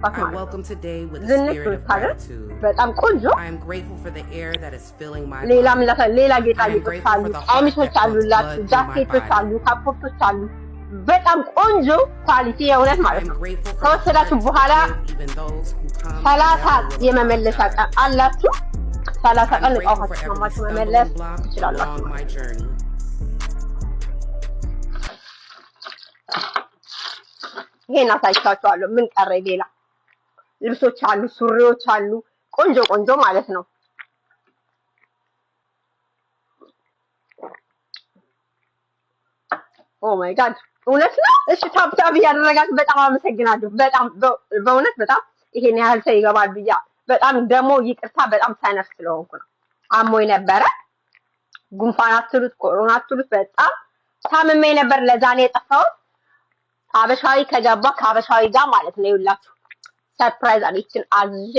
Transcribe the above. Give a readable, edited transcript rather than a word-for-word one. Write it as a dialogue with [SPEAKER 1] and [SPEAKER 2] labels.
[SPEAKER 1] I welcome today with a spirit of gratitude. I am grateful for the air that is filling my body. I am grateful for the heart that pumps blood through my body.
[SPEAKER 2] በጣም ቆንጆ ኳሊቲ የእውነት ማለት ነው። ከወሰዳችሁ በኋላ 30 የመመለሻ ቀን አላችሁ። 30 ቀን እቃዎቻችሁን ማማችሁ መመለስ ትችላላችሁ። ይሄን አሳይቻችኋለሁ። ምን ቀረ ሌላ? ልብሶች አሉ፣ ሱሪዎች አሉ፣ ቆንጆ ቆንጆ ማለት ነው። ኦ ማይ ጋድ እውነት ነው። እሺ ታብታብ ያደረጋችሁ በጣም አመሰግናለሁ። በጣም በእውነት በጣም ይሄን ያህል ሰው ይገባል ብያ በጣም ደግሞ ይቅርታ፣ በጣም ሰነፍ ስለሆንኩ ነው። አሞኝ ነበረ። ጉንፋን አትሉት ኮሮና አትሉት፣ በጣም ታምሜ ነበር። ለዛ ነው የጠፋሁት። ሀበሻዊ ከገባ ከሀበሻዊ ጋር ማለት ነው። ይኸውላችሁ ሰርፕራይዝ አለችን አዝዤ